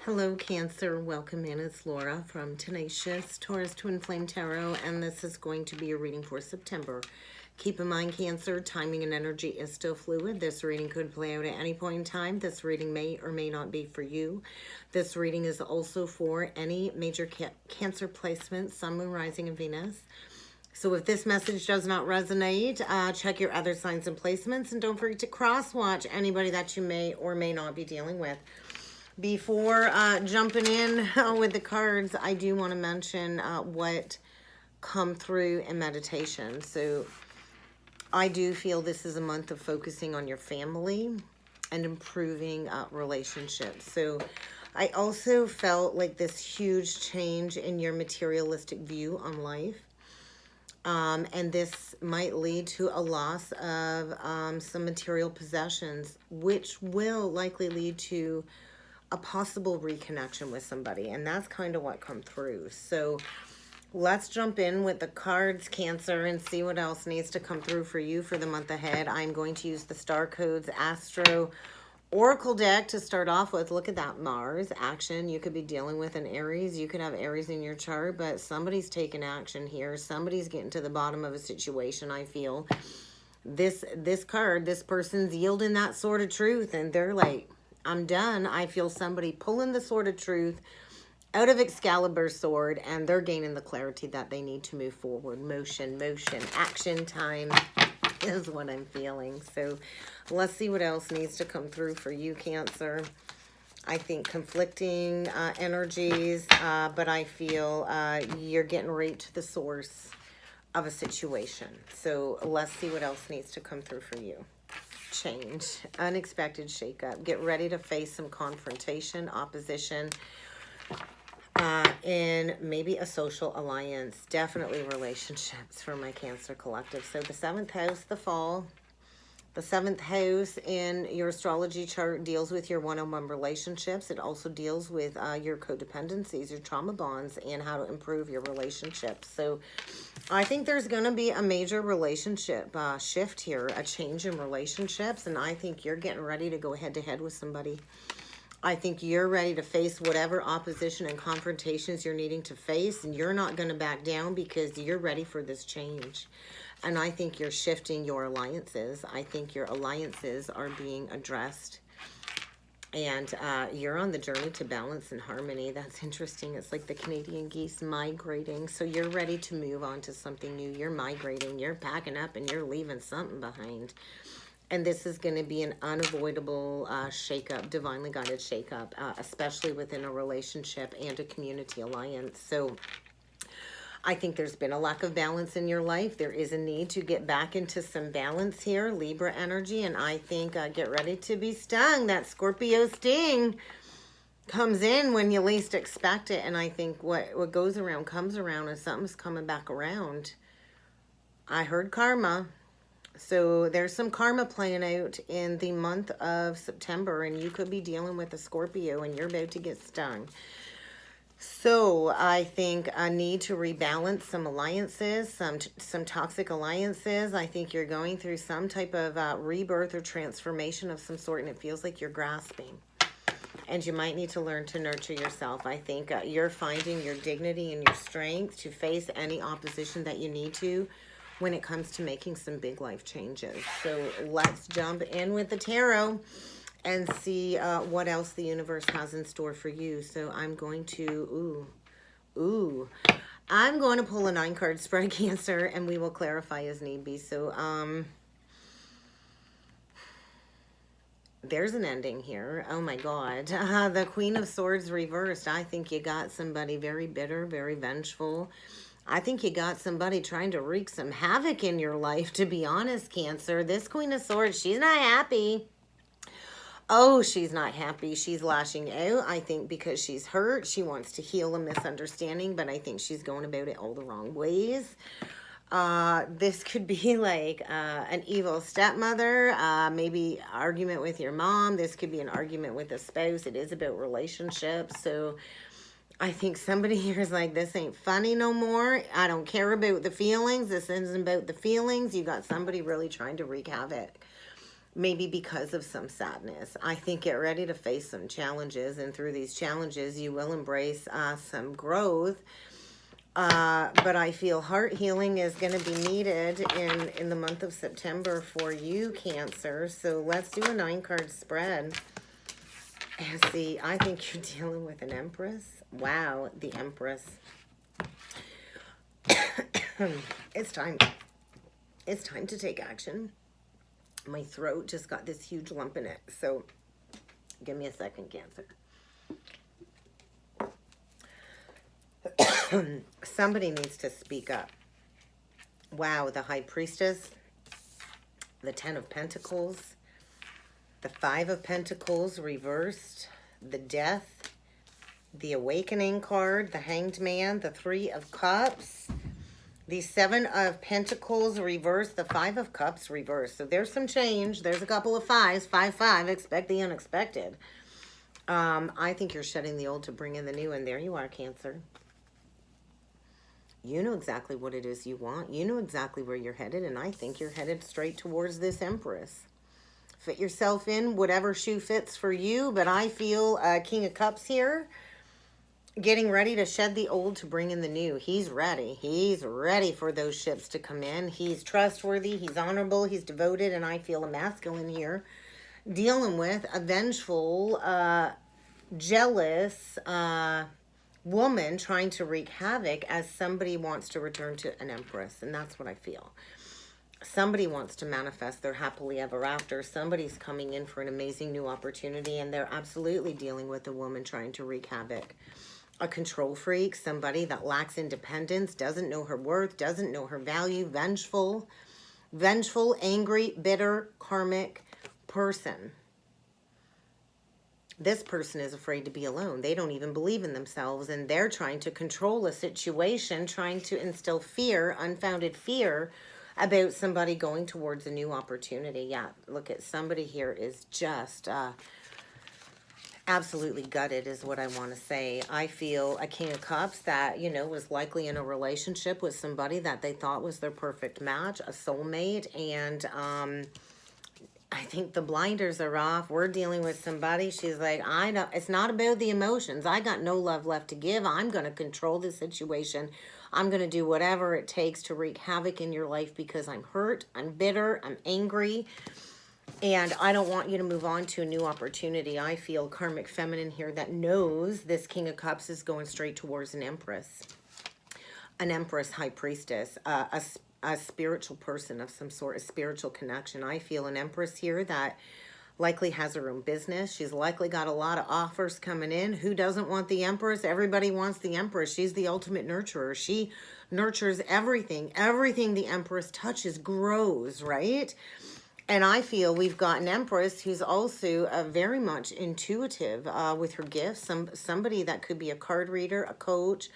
Hello, Cancer. Welcome in. It's Laura from Tenacious Taurus Twin Flame Tarot, and this is going to be a reading for September. Keep in mind, Cancer, timing and energy is still fluid. This reading could play out at any point in time. This reading may or may not be for you. This reading is also for any major Cancer placements, Sun, Moon, Rising, and Venus. So if this message does not resonate, check your other signs and placements, and don't forget to cross-watch anybody that you may or may not be dealing with. Before jumping in with the cards, I do want to mention what come through in meditation. So I do feel this is a month of focusing on your family and improving relationships. So I also felt like this huge change in your materialistic view on life. And this might lead to a loss of some material possessions, which will likely lead to a possible reconnection with somebody. And that's kind of what come through. So let's jump in with the cards, Cancer, and see what else needs to come through for you for the month ahead. I'm going to use the Star Codes Astro Oracle deck to start off with. Look at that Mars action. You could be dealing with an Aries. You could have Aries in your chart, but somebody's taking action here. Somebody's getting to the bottom of a situation, I feel. This card, this person's yielding that sword of truth, and they're like, I'm done. I feel somebody pulling the sword of truth out of Excalibur's sword, and they're gaining the clarity that they need to move forward. Motion, action time is what I'm feeling. So let's see what else needs to come through for you, Cancer. I think conflicting energies, but I feel you're getting right to the source of a situation. So let's see what else needs to come through for you. Change, unexpected shakeup. Get ready to face some confrontation, opposition, in maybe a social alliance. Definitely relationships for my Cancer collective. So the 7th house, the fall. The 7th house in your astrology chart deals with your one-on-one relationships. It also deals with your codependencies, your trauma bonds, and how to improve your relationships. So I think there's going to be a major relationship shift here, a change in relationships, and I think you're getting ready to go head-to-head with somebody. I think you're ready to face whatever opposition and confrontations you're needing to face, and you're not going to back down because you're ready for this change. And I think you're shifting your alliances. I think your alliances are being addressed. And you're on the journey to balance and harmony. That's interesting. It's like the Canadian geese migrating. So you're ready to move on to something new. You're migrating. You're packing up and you're leaving something behind. And this is going to be an unavoidable shakeup, divinely guided shakeup, especially within a relationship and a community alliance. So I think there's been a lack of balance in your life. There is a need to get back into some balance here, Libra energy, and I think get ready to be stung. That Scorpio sting comes in when you least expect it, and I think what goes around comes around, and something's coming back around. I heard karma. So there's some karma playing out in the month of September, and you could be dealing with a Scorpio, and you're about to get stung. So I think a need to rebalance some alliances, some toxic alliances. I think you're going through some type of rebirth or transformation of some sort, and it feels like you're grasping. And you might need to learn to nurture yourself. I think you're finding your dignity and your strength to face any opposition that you need to when it comes to making some big life changes. So let's jump in with the tarot and see what else the universe has in store for you. So I'm going to, I'm going to pull a 9-card spread, Cancer, and we will clarify as need be. So there's an ending here. Oh my God. The Queen of Swords reversed. I think you got somebody very bitter, very vengeful. I think you got somebody trying to wreak some havoc in your life, to be honest, Cancer. This Queen of Swords, she's not happy. Oh, she's not happy. She's lashing out, I think, because she's hurt. She wants to heal a misunderstanding, but I think she's going about it all the wrong ways. This could be like an evil stepmother, maybe argument with your mom. This could be an argument with a spouse. It is about relationships. So I think somebody here is like, this ain't funny no more. I don't care about the feelings. This isn't about the feelings. You got somebody really trying to wreak havoc. maybe because of some sadness. I think get ready to face some challenges, and through these challenges, you will embrace some growth. But I feel heart healing is going to be needed in the month of September for you, Cancer. So let's do a 9-card spread. And see, I think you're dealing with an Empress. Wow, the Empress. It's time. It's time to take action. My throat just got this huge lump in it. So give me a second, Cancer. Somebody needs to speak up. Wow, the High Priestess, the 10 of Pentacles, the 5 of Pentacles reversed, the Death, the Awakening card, the Hanged Man, the 3 of Cups, the 7 of Pentacles reversed, the 5 of Cups reversed. So there's some change. There's a couple of 5s, 5-5, expect the unexpected. I think you're shedding the old to bring in the new, and there you are, Cancer. You know exactly what it is you want. You know exactly where you're headed, and I think you're headed straight towards this Empress. Fit yourself in whatever shoe fits for you, but I feel King of Cups here, getting ready to shed the old to bring in the new. He's ready. He's ready for those ships to come in. He's trustworthy. He's honorable. He's devoted, and I feel a masculine here dealing with a vengeful, jealous, woman trying to wreak havoc as somebody wants to return to an Empress. And that's what I feel. Somebody wants to manifest their happily ever after. Somebody's coming in for an amazing new opportunity, and they're absolutely dealing with a woman trying to wreak havoc. A control freak, somebody that lacks independence, doesn't know her worth, doesn't know her value, vengeful, angry, bitter, karmic person. This person is afraid to be alone. They don't even believe in themselves, and they're trying to control a situation, trying to instill fear, unfounded fear about somebody going towards a new opportunity. Yeah, look at somebody here is just absolutely gutted is what I want to say. I feel a King of Cups that, you know, was likely in a relationship with somebody that they thought was their perfect match, a soulmate, and I think the blinders are off. We're dealing with somebody. She's like, I don't, it's not about the emotions. I got no love left to give. I'm going to control the situation. I'm going to do whatever it takes to wreak havoc in your life because I'm hurt, I'm bitter, I'm angry, and I don't want you to move on to a new opportunity. I feel karmic feminine here that knows this King of Cups is going straight towards an Empress. An Empress, High Priestess, a spiritual person of some sort, a spiritual connection. I feel an Empress here that likely has her own business. She's likely got a lot of offers coming in. Who doesn't want the Empress? Everybody wants the Empress. She's the ultimate nurturer. She nurtures everything. Everything the Empress touches grows, right? And I feel we've got an Empress who's also very much intuitive with her gifts. Somebody that could be a card reader, a coach,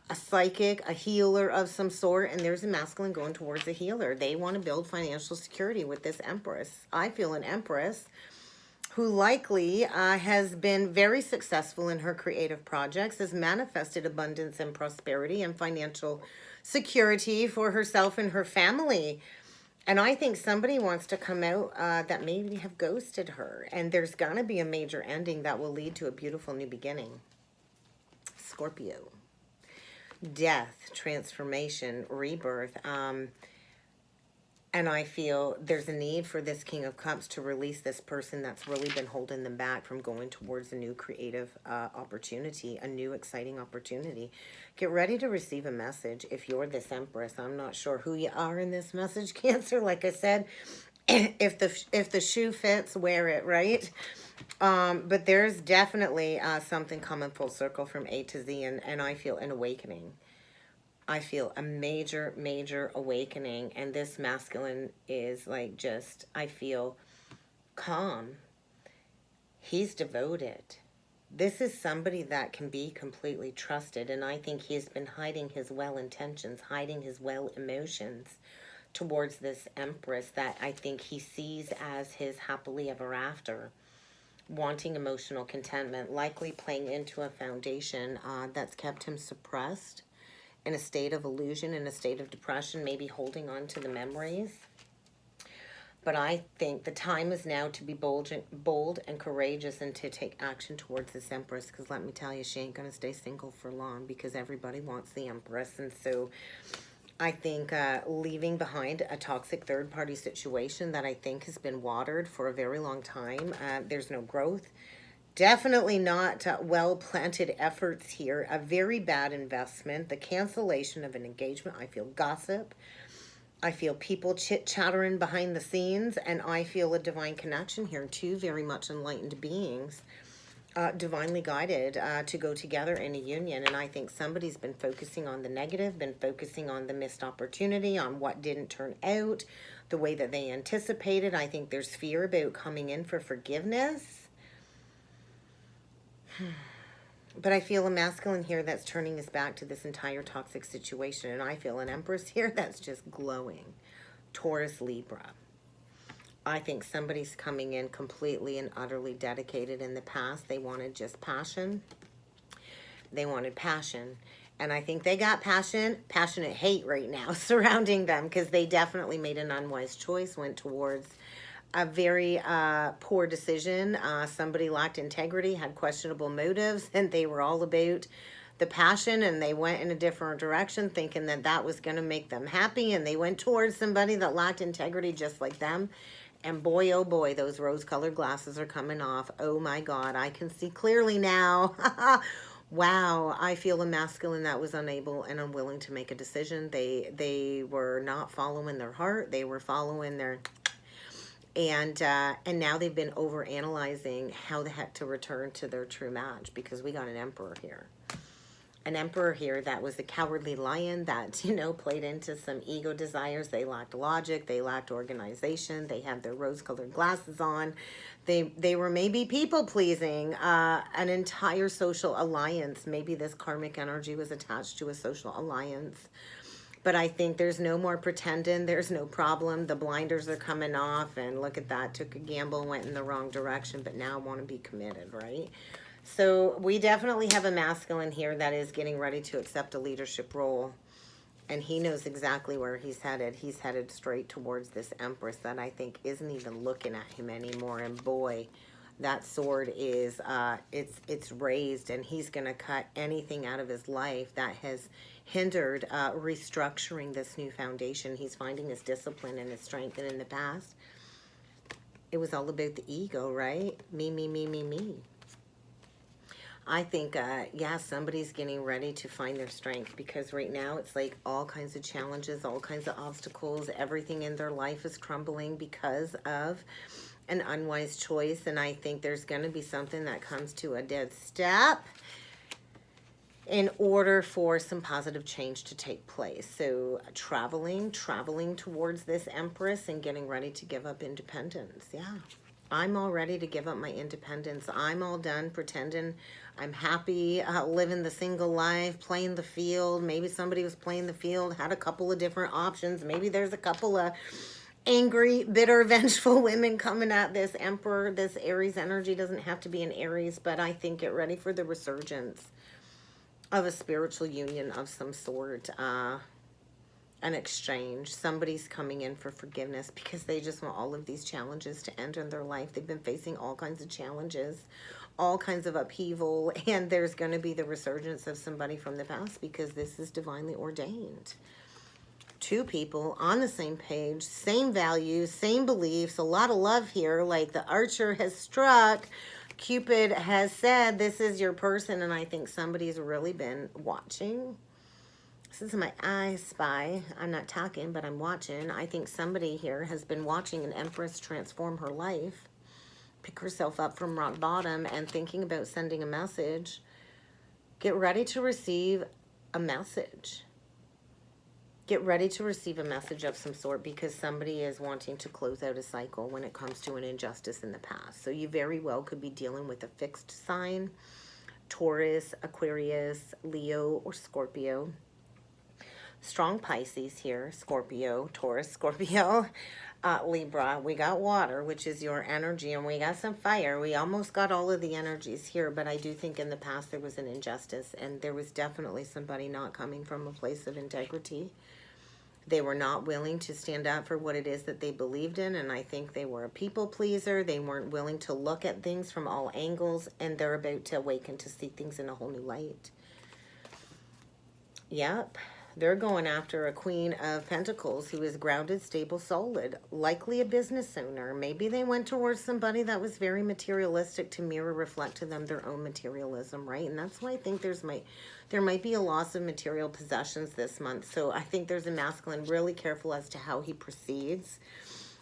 a psychic, a healer of some sort, and there's a masculine going towards a healer. They want to build financial security with this Empress. I feel an Empress who likely has been very successful in her creative projects, has manifested abundance and prosperity and financial security for herself and her family. And I think somebody wants to come out that maybe have ghosted her, and there's going to be a major ending that will lead to a beautiful new beginning. Scorpio. Death, transformation, rebirth, and I feel there's a need for this King of Cups to release this person that's really been holding them back from going towards a new creative opportunity, a new exciting opportunity. Get ready to receive a message if you're this Empress. I'm not sure who you are in this message, Cancer. Like I said, if the shoe fits, wear it, right? But there's definitely something coming full circle from A to Z, and I feel an awakening. I feel a major, major awakening, and this masculine is like just, I feel calm. He's devoted. This is somebody that can be completely trusted, and I think he's been hiding his well intentions, hiding his well emotions towards this Empress that I think he sees as his happily ever after, wanting emotional contentment, likely playing into a foundation that's kept him suppressed, in a state of illusion, in a state of depression, maybe holding on to the memories. But I think the time is now to be bold and courageous and to take action towards this Empress. Because let me tell you, she ain't going to stay single for long because everybody wants the Empress. And so I think leaving behind a toxic third-party situation that I think has been watered for a very long time. There's no growth. Definitely not well-planted efforts here. A very bad investment. The cancellation of an engagement. I feel gossip. I feel people chit-chattering behind the scenes, and I feel a divine connection here. Two very much enlightened beings, divinely guided to go together in a union. And I think somebody's been focusing on the negative, been focusing on the missed opportunity, on what didn't turn out the way that they anticipated. I think there's fear about coming in for forgiveness. But I feel a masculine here that's turning his back to this entire toxic situation. And I feel an Empress here that's just glowing. Taurus, Libra. I think somebody's coming in completely and utterly dedicated. In the past, they wanted just passion. They wanted passion. And I think they got passionate hate right now surrounding them, because they definitely made an unwise choice, went towards a very poor decision. Somebody lacked integrity, had questionable motives, and they were all about the passion, and they went in a different direction thinking that that was going to make them happy, and they went towards somebody that lacked integrity just like them. And boy, oh boy, those rose-colored glasses are coming off. Oh my God, I can see clearly now. Wow, I feel a masculine that was unable and unwilling to make a decision. They were not following their heart. They were following their... And now they've been over-analyzing how the heck to return to their true match, because we got an Emperor here. An Emperor here that was a cowardly lion that, you know, played into some ego desires. They lacked logic. They lacked organization. They had their rose-colored glasses on. They were maybe people-pleasing. An entire social alliance. Maybe this karmic energy was attached to a social alliance. But I think there's no more pretending. There's no problem. The blinders are coming off. And look at that. Took a gamble, went in the wrong direction. But now I want to be committed, right? So we definitely have a masculine here that is getting ready to accept a leadership role. And he knows exactly where he's headed. He's headed straight towards this Empress that I think isn't even looking at him anymore. And boy, that sword is, it's raised. And he's going to cut anything out of his life that has hindered restructuring this new foundation. He's finding his discipline and his strength. And in the past, it was all about the ego, right? Me, me, me, me, me. I think, yeah, somebody's getting ready to find their strength, because right now it's like all kinds of challenges, all kinds of obstacles. Everything in their life is crumbling because of an unwise choice. And I think there's going to be something that comes to a dead stop in order for some positive change to take place. So traveling towards this Empress and getting ready to give up independence. Yeah, I'm all ready to give up my independence. I'm all done pretending I'm happy, living the single life, playing the field. Maybe somebody was playing the field, had a couple of different options. Maybe there's a couple of angry, bitter, vengeful women coming at this Emperor. This Aries energy doesn't have to be an Aries, but I think get ready for the resurgence of a spiritual union of some sort, an exchange. Somebody's coming in for forgiveness because they just want all of these challenges to end in their life. They've been facing all kinds of challenges, all kinds of upheaval, and there's going to be the resurgence of somebody from the past, because this is divinely ordained. Two people on the same page, same values, same beliefs, a lot of love here. Like the archer has struck, Cupid has said, this is your person. And I think somebody's really been watching. This is my I spy. I'm not talking, but I'm watching. I think somebody here has been watching an Empress transform her life, pick herself up from rock bottom, and thinking about sending a message. Get ready to receive a message. Get ready to receive a message of some sort, because somebody is wanting to close out a cycle when it comes to an injustice in the past. So you very well could be dealing with a fixed sign, Taurus, Aquarius, Leo, or Scorpio. Strong Pisces here, Scorpio, Taurus, Scorpio, Libra. We got water, which is your energy, and we got some fire. We almost got all of the energies here, but I do think in the past there was an injustice, and there was definitely somebody not coming from a place of integrity. They were not willing to stand up for what it is that they believed in, and I think they were a people pleaser. They weren't willing to look at things from all angles, and they're about to awaken to see things in a whole new light. Yep. They're going after a Queen of Pentacles who is grounded, stable, solid, likely a business owner. Maybe they went towards somebody that was very materialistic to mirror, reflect to them their own materialism, right? And that's why I think there might be a loss of material possessions this month. So I think there's a masculine really careful as to how he proceeds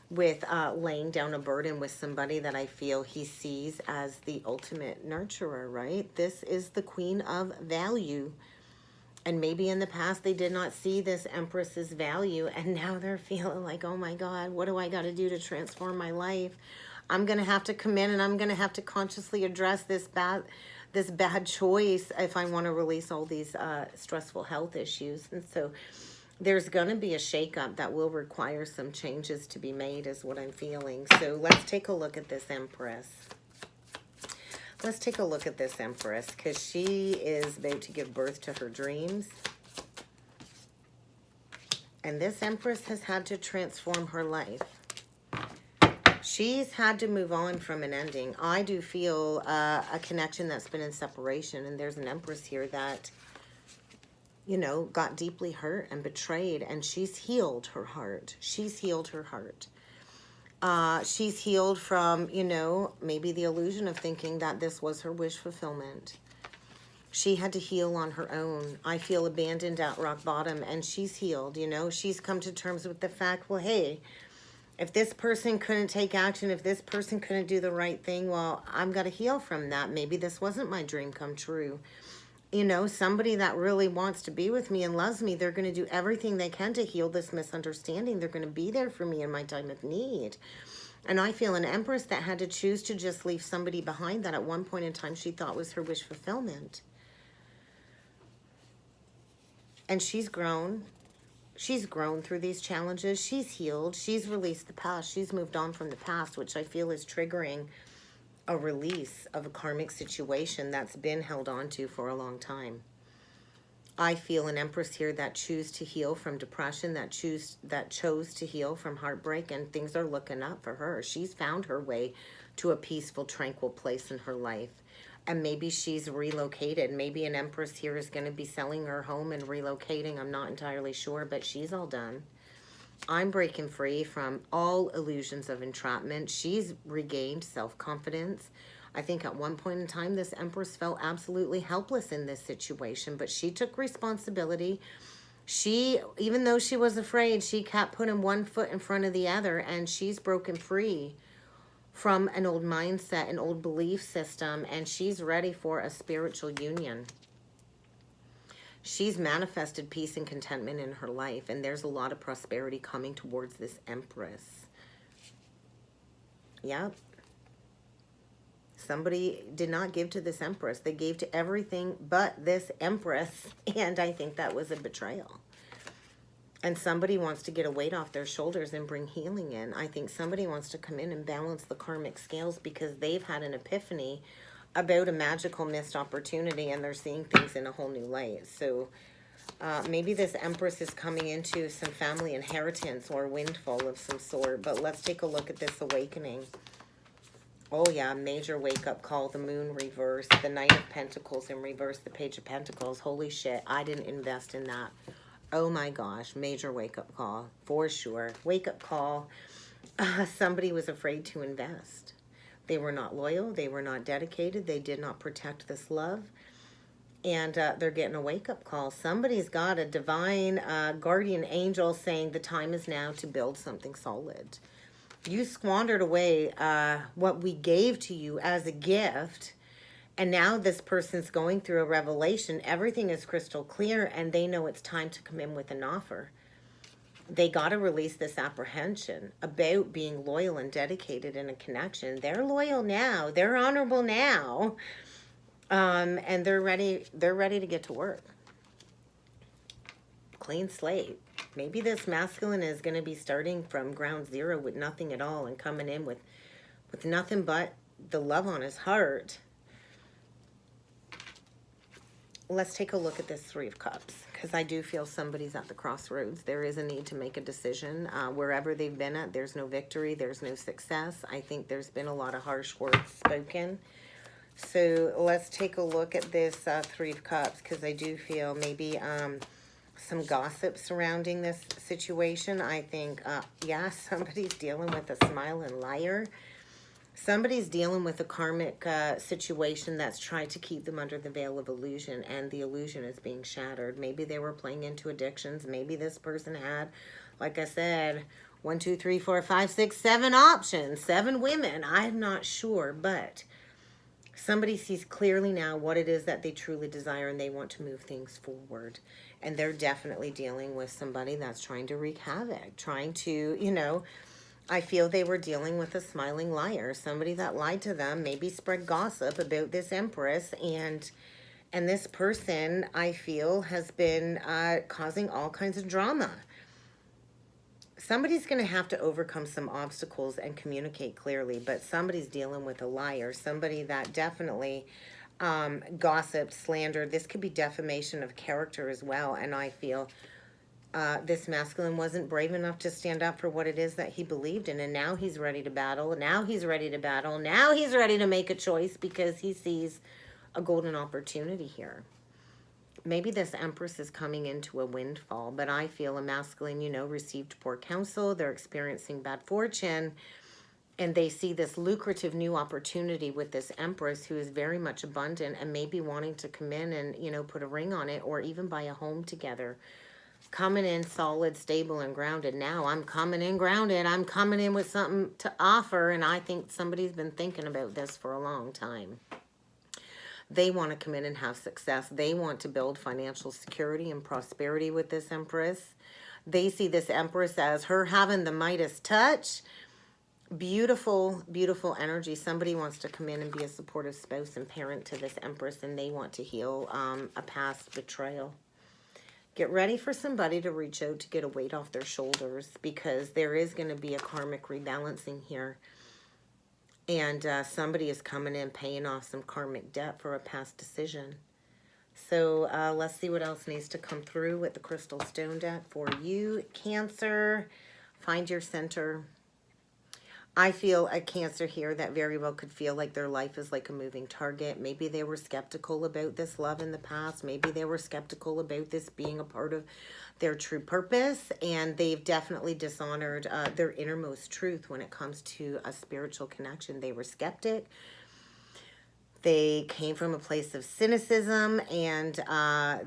with laying down a burden with somebody that I feel he sees as the ultimate nurturer, right? This is the Queen of Value. And maybe in the past they did not see this Empress's value, and now they're feeling like, oh my God, what do I got to do to transform my life? I'm going to have to come in and I'm going to have to consciously address this bad choice if I want to release all these stressful health issues. And so there's going to be a shakeup that will require some changes to be made is what I'm feeling. So let's take a look at this Empress. Let's take a look at this Empress, because she is about to give birth to her dreams. And this Empress has had to transform her life. She's had to move on from an ending. I do feel a connection that's been in separation. And there's an Empress here that, you know, got deeply hurt and betrayed. And she's healed her heart. She's healed her heart. She's healed from, you know, maybe the illusion of thinking that this was her wish fulfillment. She had to heal on her own. I feel abandoned at rock bottom, and she's healed, you know. She's come to terms with the fact, well, hey, if this person couldn't take action, if this person couldn't do the right thing, well, I'm got to heal from that. Maybe this wasn't my dream come true. You know, somebody that really wants to be with me and loves me, they're going to do everything they can to heal this misunderstanding. They're going to be there for me in my time of need. And I feel an Empress that had to choose to just leave somebody behind that at one point in time she thought was her wish fulfillment. And she's grown. She's grown through these challenges. She's healed. She's released the past. She's moved on from the past, which I feel is triggering a release of a karmic situation that's been held on to for a long time. I feel an Empress here that chose to heal from depression, that chose to heal from heartbreak, and things are looking up for her. She's found her way to a peaceful, tranquil place in her life. And maybe she's relocated. Maybe an Empress here is going to be selling her home and relocating. I'm not entirely sure, but she's all done. I'm breaking free from all illusions of entrapment. She's regained self-confidence. I think at one point in time, this Empress felt absolutely helpless in this situation, but she took responsibility. She, even though she was afraid, she kept putting one foot in front of the other, and she's broken free from an old mindset, an old belief system, and she's ready for a spiritual union. She's manifested peace and contentment in her life, and there's a lot of prosperity coming towards this Empress. Yep. Somebody did not give to this Empress. They gave to everything but this Empress, and I think that was a betrayal. And somebody wants to get a weight off their shoulders and bring healing in. I think somebody wants to come in and balance the karmic scales because they've had an epiphany about a magical missed opportunity, and they're seeing things in a whole new light. So maybe this Empress is coming into some family inheritance or windfall of some sort. But let's take a look at this awakening. Oh yeah, major wake-up call. The Moon reverse, the Knight of Pentacles in reverse, the Page of Pentacles. Holy shit, I didn't invest in that. Oh my gosh, major wake-up call for sure. Wake-up call. Somebody was afraid to invest. They were not loyal. They were not dedicated. They did not protect this love. And they're getting a wake-up call. Somebody's got a divine guardian angel saying the time is now to build something solid. You squandered away what we gave to you as a gift. And now this person's going through a revelation. Everything is crystal clear, and they know it's time to come in with an offer. They got to release this apprehension about being loyal and dedicated in a connection. They're loyal now. They're honorable now. And they're ready to get to work. Clean slate. Maybe this masculine is going to be starting from ground zero with nothing at all and coming in with nothing but the love on his heart. let's take a look at this Three of Cups, because I do feel somebody's at the crossroads. There is a need to make a decision. Wherever they've been at, there's no victory, there's no success. I think there's been a lot of harsh words spoken. So let's take a look at this Three of Cups, because I do feel maybe some gossip surrounding this situation. I think, yeah, somebody's dealing with a smiling liar. Somebody's dealing with a karmic situation that's trying to keep them under the veil of illusion, and the illusion is being shattered. Maybe they were playing into addictions. Maybe this person had, like I said, 1, 2, 3, 4, 5, 6, 7 options, 7 women. I'm not sure, but somebody sees clearly now what it is that they truly desire, and they want to move things forward. And they're definitely dealing with somebody that's trying to wreak havoc, trying to, you know, I feel they were dealing with a smiling liar, somebody that lied to them, maybe spread gossip about this Empress, and this person, I feel, has been causing all kinds of drama. Somebody's going to have to overcome some obstacles and communicate clearly, but somebody's dealing with a liar, somebody that definitely gossiped, slandered. This could be defamation of character as well, and I feel this masculine wasn't brave enough to stand up for what it is that he believed in, and now he's ready to battle. Now he's ready to battle. Now he's ready to make a choice because he sees a golden opportunity here. Maybe this Empress is coming into a windfall, but I feel a masculine, you know, received poor counsel. They're experiencing bad fortune, and they see this lucrative new opportunity with this Empress who is very much abundant and maybe wanting to come in and, you know, put a ring on it or even buy a home together. Coming in solid, stable, and grounded. Now I'm coming in grounded. I'm coming in with something to offer, and I think somebody's been thinking about this for a long time. They want to come in and have success. They want to build financial security and prosperity with this Empress. They see this Empress as her having the Midas touch. Beautiful, beautiful energy. Somebody wants to come in and be a supportive spouse and parent to this Empress, and they want to heal a past betrayal. Get ready for somebody to reach out to get a weight off their shoulders, because there is going to be a karmic rebalancing here. And somebody is coming in paying off some karmic debt for a past decision. So let's see what else needs to come through with the Crystal Stone deck for you, Cancer. Find your center. I feel a Cancer here that very well could feel like their life is like a moving target. Maybe they were skeptical about this love in the past. Maybe they were skeptical about this being a part of their true purpose. And they've definitely dishonored their innermost truth when it comes to a spiritual connection. They were skeptic. They came from a place of cynicism, and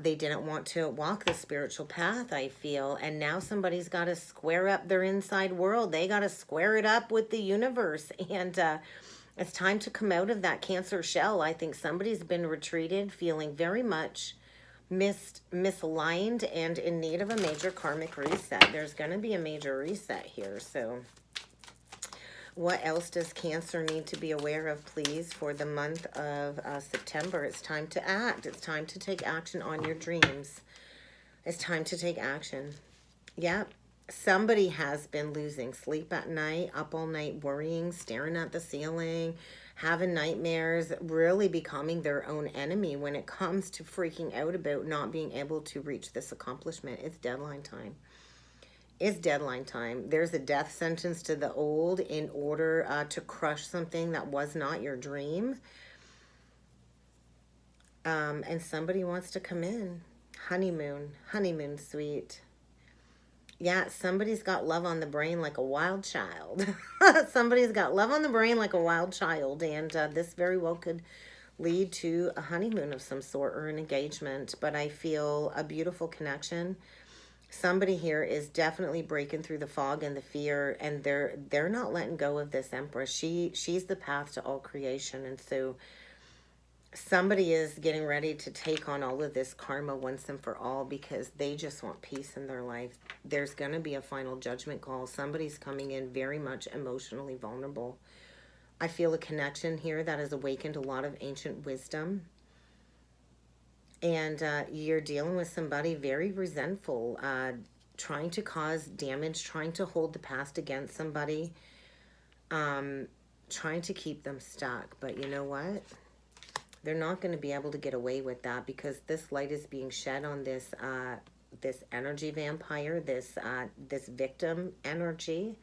they didn't want to walk the spiritual path, I feel. And now somebody's got to square up their inside world. They got to square it up with the universe. And it's time to come out of that Cancer shell. I think somebody's been retreated, feeling very much misaligned and in need of a major karmic reset. There's going to be a major reset here, so... What else does Cancer need to be aware of, please, for the month of September? It's time to act. It's time to take action on your dreams. It's time to take action. Yep. Somebody has been losing sleep at night, up all night worrying, staring at the ceiling, having nightmares, really becoming their own enemy when it comes to freaking out about not being able to reach this accomplishment. It's deadline time. Is deadline time. There's a death sentence to the old in order to crush something that was not your dream. And somebody wants to come in. Honeymoon suite. Yeah, somebody's got love on the brain like a wild child. Somebody's got love on the brain like a wild child. And this very well could lead to a honeymoon of some sort or an engagement. But I feel a beautiful connection. Somebody here is definitely breaking through the fog and the fear, and they're not letting go of this Empress. She's the path to all creation, and so somebody is getting ready to take on all of this karma once and for all, because they just want peace in their life. There's going to be a final judgment call. Somebody's coming in very much emotionally vulnerable. I feel a connection here that has awakened a lot of ancient wisdom. And you're dealing with somebody very resentful, trying to cause damage, trying to hold the past against somebody, trying to keep them stuck. But you know what? They're not going to be able to get away with that because this light is being shed on this this energy vampire, this victim energy.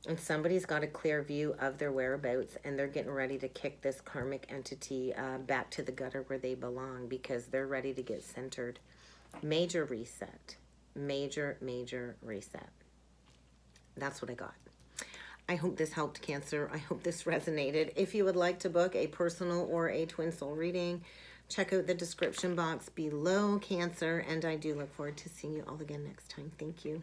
And somebody's got a clear view of their whereabouts, and they're getting ready to kick this karmic entity back to the gutter where they belong because they're ready to get centered. Major reset. Major reset. That's what I got. I hope this helped, Cancer. I hope this resonated. If you would like to book a personal or a twin soul reading, check out the description box below, Cancer. And I do look forward to seeing you all again next time. Thank you.